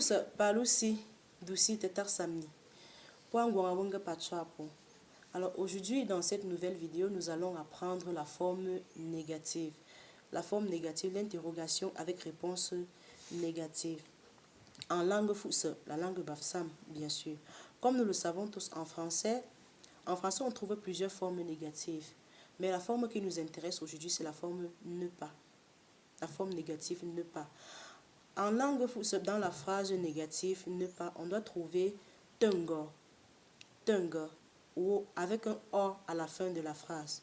fusa palusi douci tetar samni. Alors aujourd'hui, dans cette nouvelle vidéo, nous allons apprendre la forme négative. La forme négative, l'interrogation avec réponse négative. En langue fusa, la langue bafsam, bien sûr. Comme nous le savons tous en français, on trouve plusieurs formes négatives. Mais la forme qui nous intéresse aujourd'hui, c'est la forme ne pas. La forme négative ne pas. En langue fusa, dans la phrase négative ne pas, on doit trouver tengo, ou avec un o à la fin de la phrase.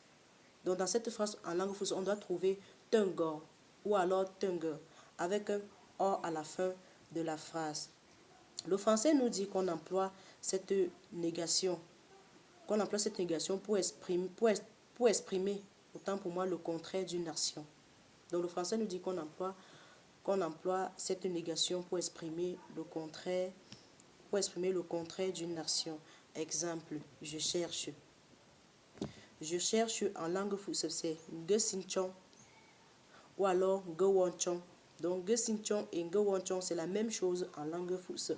Donc dans cette phrase en langue fusa, on doit trouver tengo ou alors tengue avec un o à la fin de la phrase. Le français nous dit qu'on emploie cette négation, pour exprimer, autant pour moi, le contraire d'une action. Donc le français nous dit qu'on emploie cette négation pour exprimer le contraire, d'une action. Exemple, je cherche. Je cherche en langue fusa, c'est gesinchon ou alors gewonchon. Donc gesinchon et gewonchon, c'est la même chose en langue fusa.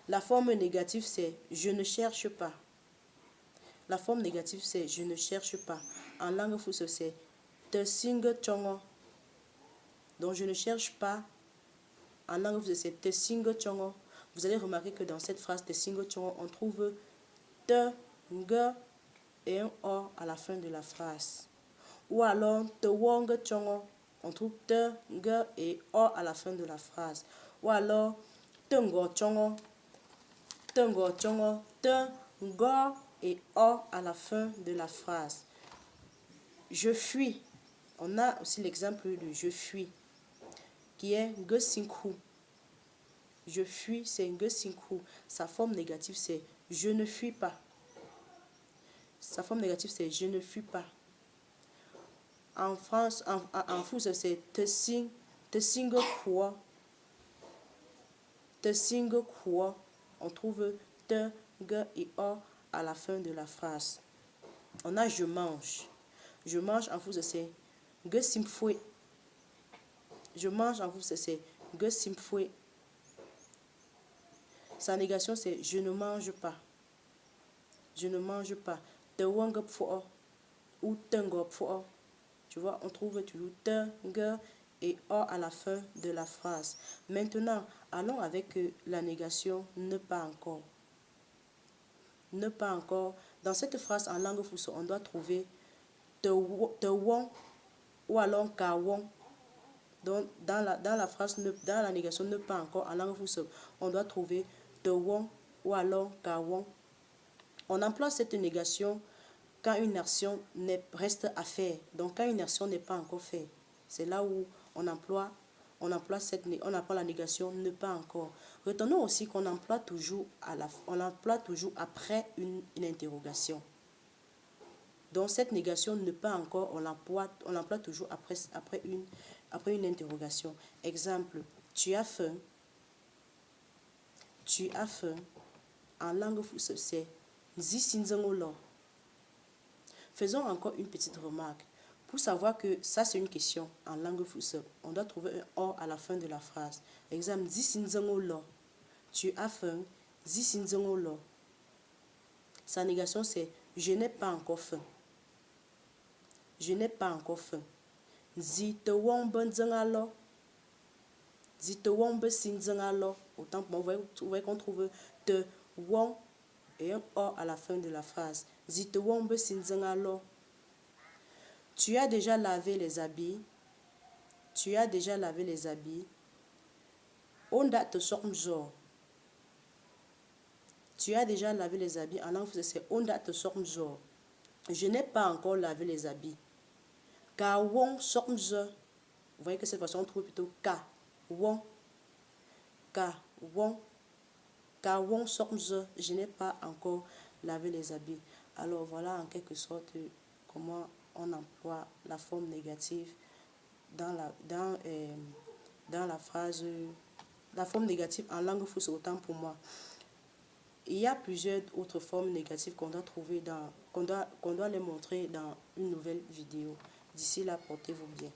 La forme négative, c'est je ne cherche pas. La forme négative, c'est je ne cherche pas. En langue fusa, c'est te singe chongo. Donc je ne cherche pas. En langue fusa, c'est te singe chongo. Vous allez remarquer que dans cette phrase te singe chongo, on trouve te, nge et un o à la fin de la phrase. Ou alors te wong chongo, on trouve te, nge et o à la fin de la phrase. Ou alors te ngo chongo, te ngo et o à la fin de la phrase. Je fuis. On a aussi l'exemple de je fuis qui est ge sinku. Je fuis, c'est ge sinku. Sa forme négative, c'est je ne fuis pas. Sa forme négative, c'est je ne fuis pas. En France, en fusa, c'est te singe quoi. Te singe quoi. On trouve te, ge et o à la fin de la phrase. On a je mange. Je mange en fusa, c'est ge simfoué. Je mange en fusa, c'est ge simfoué. Sa négation, c'est je ne mange pas. Je ne mange pas. Te wong pfo ou tengo pfo. Tu vois, on trouve toujours te, ge et o à la fin de la phrase. Maintenant, allons avec la négation ne pas encore. Ne pas encore. Dans cette phrase en langue fusa, on doit trouver te won ou alors ka won. Donc, dans la négation ne pas encore en langue fusa, on doit trouver te won ou alors ka won. On emploie cette négation quand une action reste à faire. Donc, quand une action n'est pas encore faite, c'est là où on emploie la négation ne pas encore. Retenons aussi qu'on emploie toujours après une interrogation. Donc cette négation ne pas encore, on l'emploie toujours après une interrogation. Exemple, tu as faim. Tu as faim. En langue fusa, c'est zisinzengolo. Faisons encore une petite remarque. Pour savoir que ça c'est une question en langue fusa, on doit trouver un o à la fin de la phrase. Exemple, zisinzengolo. Tu as faim. Zisinzengolo. Sa négation c'est je n'ai pas encore faim. Je n'ai pas encore faim. Zite wombe nzengalo. Zite wombe sinzengalo. Autant pour moi, vous voyez qu'on trouve te wom et un o à la fin de la phrase. Zite wombe sinzengalo. Tu as déjà lavé les habits. Tu as déjà lavé les habits. Onda te sormzo. Tu as déjà lavé les habits. En langue française, c'est onda te sormzo. Je n'ai pas encore lavé les habits. Ka won sormzo. Vous voyez que cette fois-ci, on trouve plutôt ka won. Ka won. Ka won sormzo. Je n'ai pas encore lavé les habits. Alors voilà en quelque sorte comment on emploie la forme négative dans la phrase. La forme négative en langue fusa, autant pour moi. Il y a plusieurs autres formes négatives qu'on doit trouver qu'on doit les montrer dans une nouvelle vidéo. D'ici là, portez-vous bien.